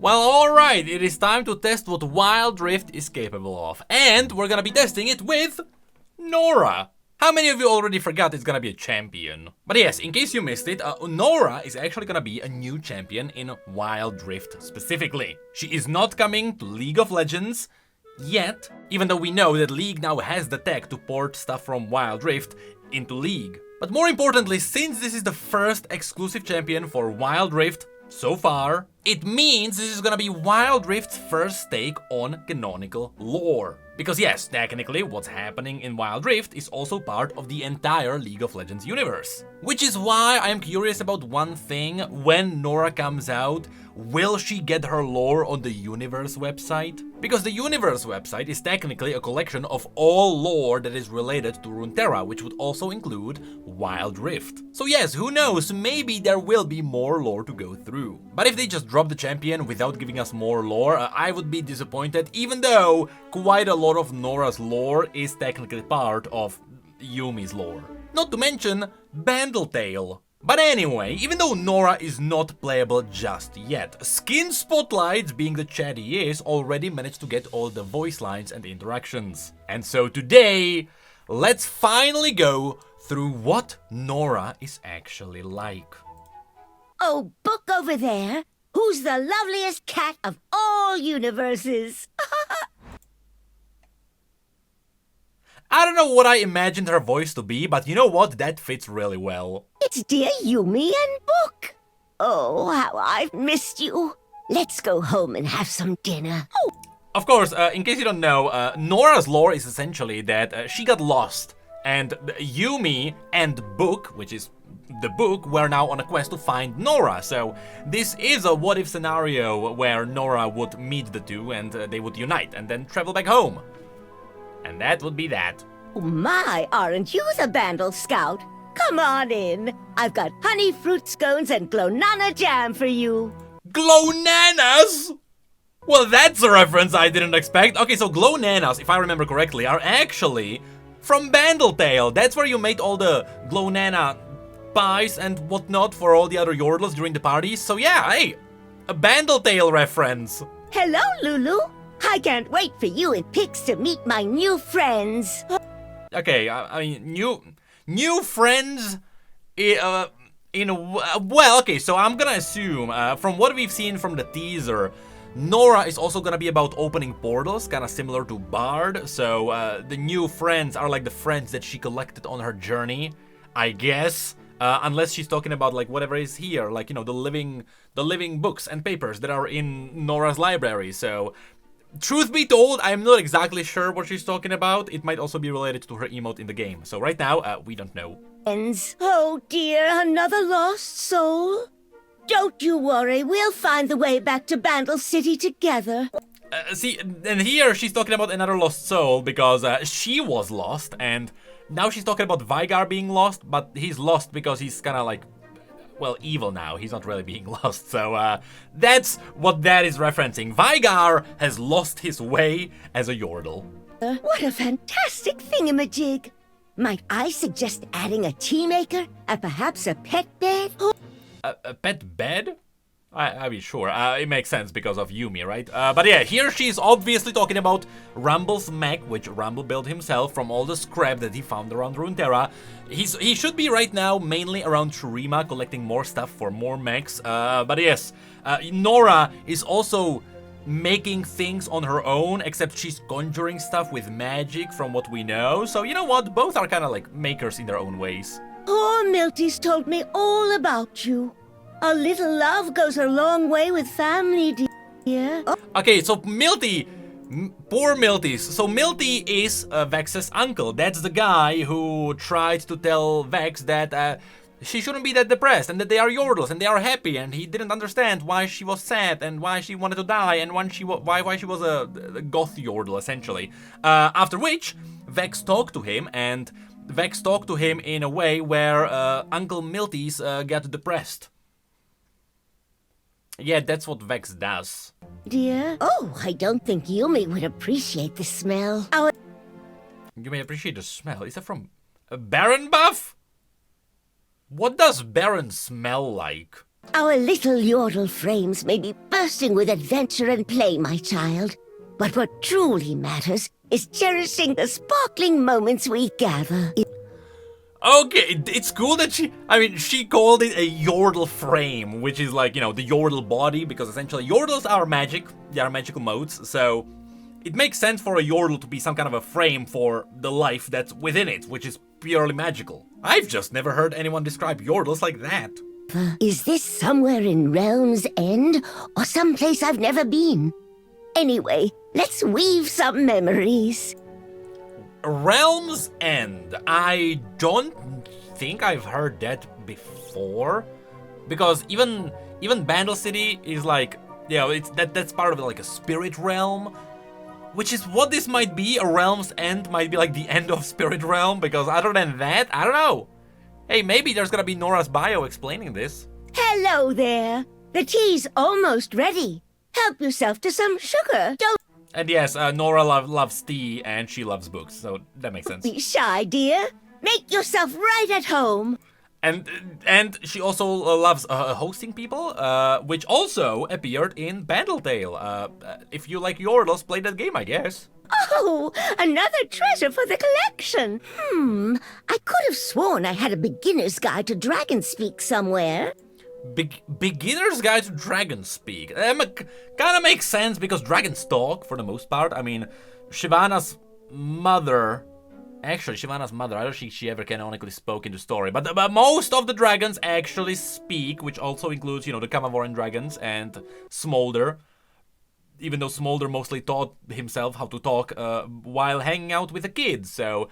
Well, alright, it is time to test what Wild Rift is capable of. And we're gonna be testing it with Norra. How many of you already forgot it's gonna be a champion? But yes, in case you missed it, Norra is actually gonna be a new champion in Wild Rift specifically. She is not coming to League of Legends yet, even though we know that League now has the tech to port stuff from Wild Rift into League. But more importantly, since this is the first exclusive champion for Wild Rift so far, it means this is gonna be Wild Rift's first take on canonical lore. Because yes, technically what's happening in Wild Rift is also part of the entire League of Legends universe. Which is why I am curious about one thing: when Norra comes out, will she get her lore on the Universe website? Because the Universe website is technically a collection of all lore that is related to Runeterra, which would also include Wild Rift. So yes, who knows, maybe there will be more lore to go through. But if they just drop the champion without giving us more lore, I would be disappointed, even though quite a lot of Norra's lore is technically part of Yuumi's lore. Not to mention Bandletale. But anyway, even though Norra is not playable just yet, Skin Spotlight, being the chat he is, already managed to get all the voice lines and interactions. And so today, let's finally go through what Norra is actually like. Oh, book over there. Who's the loveliest cat of all universes? I don't know what I imagined her voice to be, but you know what? That fits really well. It's dear Yuumi and Book. Oh, how I've missed you. Let's go home and have some dinner. Oh. Of course, in case you don't know, Norra's lore is essentially that she got lost, and Yuumi and Book, which is the book, were now on a quest to find Norra. So this is a what-if scenario where Norra would meet the two and they would unite and then travel back home. And that would be that. Oh my, aren't you the Bandle Scout? Come on in. I've got honey fruit scones and glonana jam for you. Glonanas? Well, that's a reference I didn't expect. Okay, so glonanas, if I remember correctly, are actually from Bandletale. That's where you made all the glonana pies and whatnot for all the other Yordles during the parties. So yeah, hey, a Bandletale reference. Hello, Lulu. I can't wait for you and Pix to meet my new friends. Okay, I mean, new friends, well, okay, so I'm gonna assume, from what we've seen from the teaser, Norra is also gonna be about opening portals, kinda similar to Bard, so the new friends are like the friends that she collected on her journey, I guess. Unless she's talking about like whatever is here, like, you know, the living books and papers that are in Norra's library, so truth be told, I'm not exactly sure what she's talking about. It might also be related to her emote in the game. So right now, we don't know. Oh dear, another lost soul? Don't you worry, we'll find the way back to Bandle City together. See, and here she's talking about another lost soul because she was lost, and now she's talking about Vygar being lost, but he's lost because he's kind of like, well, evil now. He's not really being lost, so that's what that is referencing. Vygar has lost his way as a Yordle. What a fantastic thingamajig! Might I suggest adding a tea maker and perhaps a pet bed? A pet bed? I mean, sure, it makes sense because of Yuumi, right? But yeah, here she's obviously talking about Rumble's mech, which Rumble built himself from all the scrap that he found around Runeterra. He should be right now mainly around Shurima, collecting more stuff for more mechs. But yes, Norra is also making things on her own, except she's conjuring stuff with magic from what we know. So you know what? Both are kind of like makers in their own ways. Poor Milty's told me all about you. A little love goes a long way with family, dear. Okay, so Milty, poor Milty. So Milty is Vex's uncle. That's the guy who tried to tell Vex that she shouldn't be that depressed and that they are Yordles and they are happy, and he didn't understand why she was sad and why she wanted to die and why she was a goth Yordle, essentially. After which, Vex talked to him, and Vex talked to him in a way where Uncle Milty's got depressed. Yeah, that's what Vex does. Dear? Oh, I don't think Yuumi would appreciate the smell. You may appreciate the smell. Is that from a Baron buff? What does Baron smell like? Our little Yordle frames may be bursting with adventure and play, my child. But what truly matters is cherishing the sparkling moments we gather. Okay, it's cool that she called it a yordle frame, which is like, the yordle body, because essentially yordles are magic, they are magical motes, so it makes sense for a yordle to be some kind of a frame for the life that's within it, which is purely magical. I've just never heard anyone describe yordles like that. Is this somewhere in Realm's End, or someplace I've never been? Anyway, let's weave some memories. Realm's End. I don't think I've heard that before, because even Bandle City is like, that's part of like a spirit realm, which is what this might be. A Realm's End might be like the end of Spirit Realm, because other than that, I don't know. Hey, maybe there's gonna be Norra's bio explaining this. Hello there. The tea's almost ready. Help yourself to some sugar. Don't And yes, Norra loves tea and she loves books, so that makes sense. be shy, dear. Make yourself right at home. And she also loves hosting people, which also appeared in Bandle Tale. If you like Yordles, play that game, I guess. Oh, another treasure for the collection. I could have sworn I had a beginner's guide to Dragonspeak somewhere. Beginner's Guide to Dragonspeak. Kinda makes sense, because dragons talk, for the most part. I mean, Shyvana's mother, I don't think she ever canonically spoke in the story, but most of the dragons actually speak, which also includes, the Kamavoran dragons and Smolder. Even though Smolder mostly taught himself how to talk while hanging out with the kids, so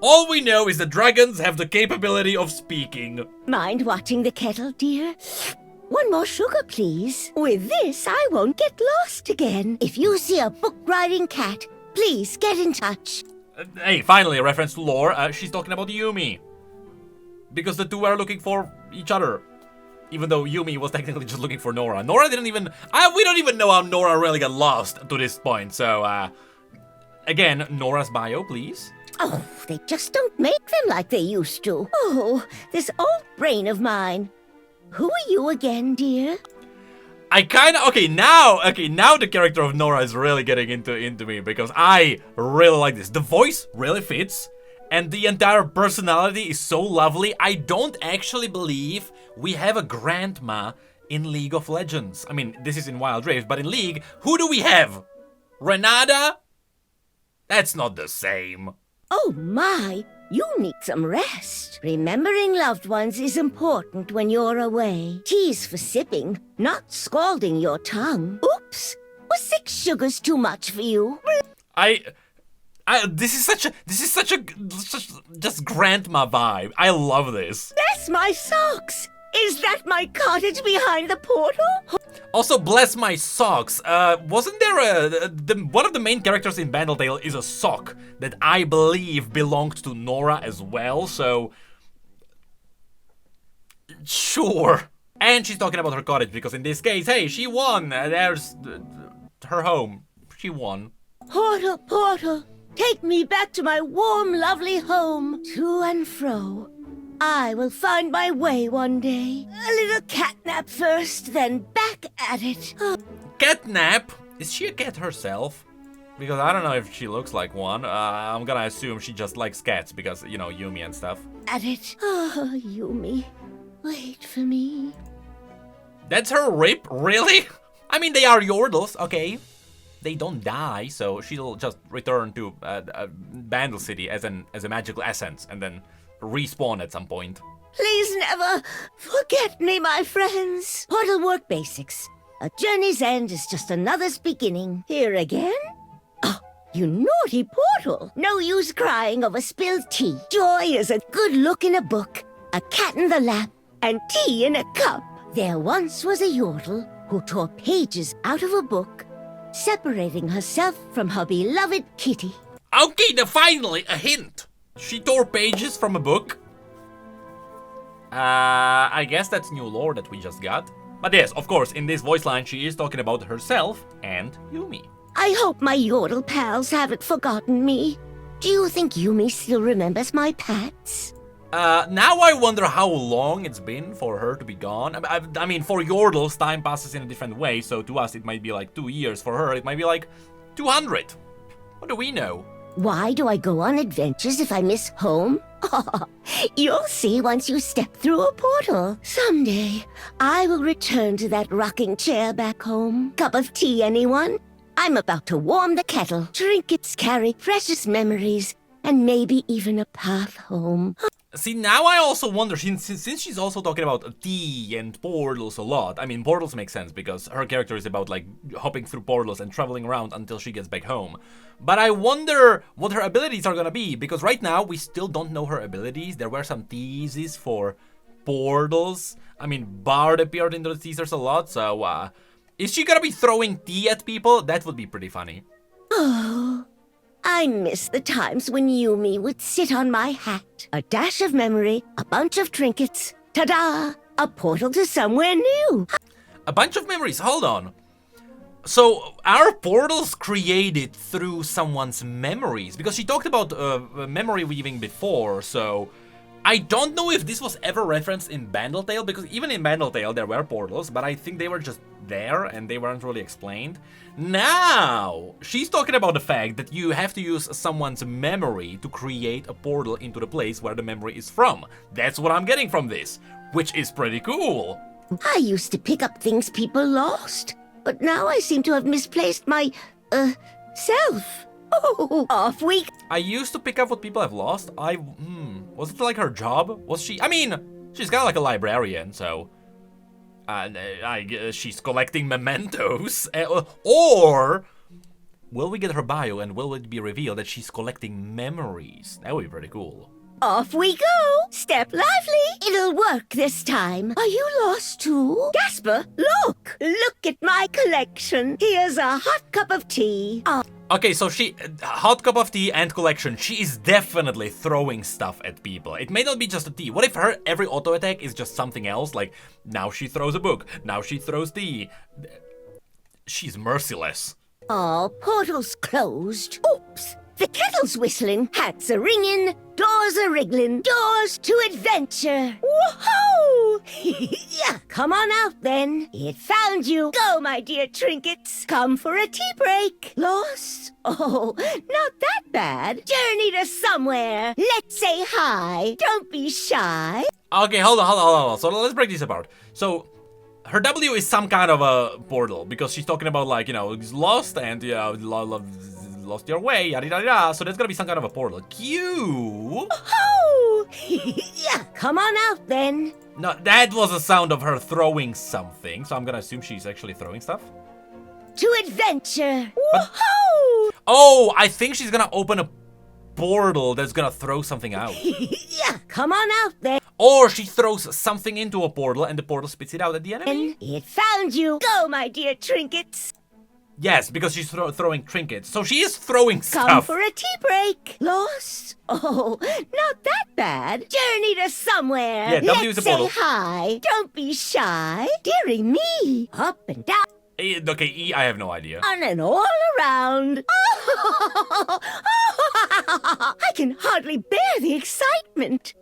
all we know is that dragons have the capability of speaking. Mind watching the kettle, dear? One more sugar, please. With this, I won't get lost again. If you see a book-riding cat, please get in touch. Hey, finally, a reference to lore. She's talking about Yumi. Because the two are looking for each other. Even though Yumi was technically just looking for Norra. Norra didn't even... we don't even know how Norra really got lost to this point. So, again, Norra's bio, please. Oh, they just don't make them like they used to. Oh, this old brain of mine. Who are you again, dear? Okay, now the character of Norra is really getting into me, because I really like this. The voice really fits, and the entire personality is so lovely. I don't actually believe we have a grandma in League of Legends. I mean, this is in Wild Rift, but in League, who do we have? Renata? That's not the same. Oh my, you need some rest. Remembering loved ones is important when you're away. Tea's for sipping, not scalding your tongue. Oops, was 6 sugars too much for you? This is such just grandma vibe. I love this. Bless my socks! Is that my cottage behind the portal? Also, bless my socks. Wasn't there one of the main characters in Bandle Tale is a sock that I believe belonged to Norra as well, so... Sure. And she's talking about her cottage, because in this case, hey, she won. There's her home. She won. Portal, portal, take me back to my warm, lovely home. To and fro. I will find my way one day. A little catnap first, then back at it. Catnap? Is she a cat herself? Because I don't know if she looks like one. I'm gonna assume she just likes cats because, Yumi and stuff. At it. Oh, Yumi, wait for me. That's her rip? Really? I mean, they are Yordles, okay? They don't die, so she'll just return to Bandle City as a magical essence and then respawn at some point. Please never forget me, my friends. Portal work basics. A journey's end is just another's beginning. Here again? Oh, you naughty portal. No use crying over spilled tea. Joy is a good look in a book, a cat in the lap, and tea in a cup. There once was a yordle who tore pages out of a book, separating herself from her beloved kitty. Okay, now finally, a hint. She tore pages from a book. I guess that's new lore that we just got. But yes, of course, in this voice line, she is talking about herself and Yumi. I hope my yordle pals haven't forgotten me. Do you think Yumi still remembers my pats? Now I wonder how long it's been for her to be gone. I mean, for Yordles, time passes in a different way, so to us it might be like 2 years. For her, it might be like 200. What do we know? Why do I go on adventures if I miss home? You'll see once you step through a portal. Someday, I will return to that rocking chair back home. Cup of tea, anyone? I'm about to warm the kettle. Trinkets carry precious memories, and maybe even a path home. See, now I also wonder, since she's also talking about tea and portals a lot. I mean, portals make sense because her character is about, like, hopping through portals and traveling around until she gets back home. But I wonder what her abilities are gonna be, because right now we still don't know her abilities. There were some teases for portals. I mean, Bard appeared in those teasers a lot, so, is she gonna be throwing tea at people? That would be pretty funny. Oh, I miss the times when Yumi would sit on my hat. A dash of memory, a bunch of trinkets. Ta-da! A portal to somewhere new. A bunch of memories, hold on. So, are portals created through someone's memories? Because she talked about memory weaving before, so I don't know if this was ever referenced in Bandletale, because even in Bandletale there were portals, but I think they were just there and they weren't really explained. Now, she's talking about the fact that you have to use someone's memory to create a portal into the place where the memory is from. That's what I'm getting from this, which is pretty cool. I used to pick up things people lost, but now I seem to have misplaced my, self. Oh, off we... I used to pick up what people have lost. Was it like her job? Was she... I mean, she's kind of like a librarian, so... she's collecting mementos. Or... will we get her bio and will it be revealed that she's collecting memories? That would be pretty cool. Off we go! Step lively! It'll work this time. Are you lost too? Gasper, look! Look at my collection. Here's a hot cup of tea. Okay, so she... hot cup of tea and collection. She is definitely throwing stuff at people. It may not be just a tea. What if her every auto attack is just something else? Like, now she throws a book. Now she throws tea. She's merciless. Oh, portal's closed. Oops! The kettle's whistling, hats are ringing, doors are wriggling, doors to adventure. Woohoo! Yeah, come on out then. It found you. Go, my dear trinkets. Come for a tea break. Lost? Oh, not that bad. Journey to somewhere. Let's say hi. Don't be shy. Okay, hold on. So let's break this apart. So... her W is some kind of a portal, because she's talking about, like, you know, it's lost and, you know, lost your way, yada yada yada, so there's gonna be some kind of a portal. Q? Oh! Yeah, come on out then. No, that was the sound of her throwing something, so I'm gonna assume she's actually throwing stuff. To adventure. Woohoo! Oh, I think she's gonna open a portal that's gonna throw something out. Yeah, come on out then. Or she throws something into a portal and the portal spits it out at the enemy. It found you. Go, my dear trinkets. Yes, because she's throwing trinkets. So she is throwing stuff. Come for a tea break. Lost? Oh, not that bad. Journey to somewhere. Yeah, W is a portal. Let's say hi. Don't be shy. Dearie me. Up and down. Okay, E, I have no idea. On and all around. I can hardly bear the excitement.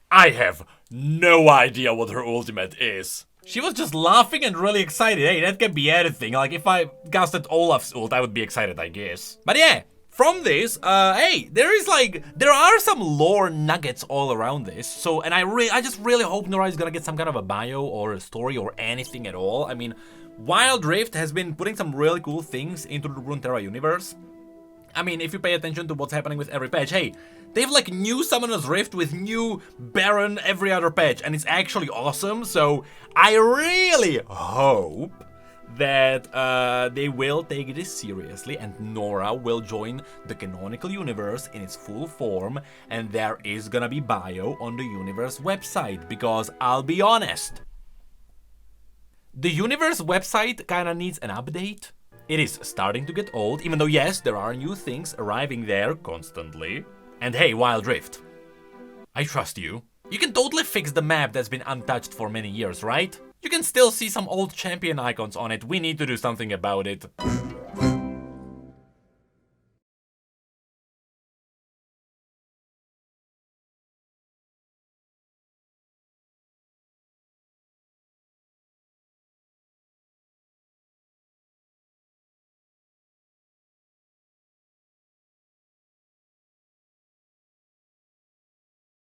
I have no idea what her ultimate is. She was just laughing and really excited. Hey, that can be anything. Like, if I casted Olaf's ult, I would be excited, I guess. But yeah, from this, hey, there are some lore nuggets all around this. So, and I just really hope Norra is gonna get some kind of a bio or a story or anything at all. I mean, Wild Rift has been putting some really cool things into the Runeterra universe. I mean, if you pay attention to what's happening with every patch, hey, they have like new Summoner's Rift with new Baron every other patch, and it's actually awesome, so I really hope that they will take this seriously and Norra will join the canonical universe in its full form, and there is gonna be bio on the universe website, because I'll be honest, the universe website kinda needs an update. It is starting to get old, even though yes, there are new things arriving there constantly. And hey, Wild Rift, I trust you. You can totally fix the map that's been untouched for many years, right? You can still see some old champion icons on it. We need to do something about it.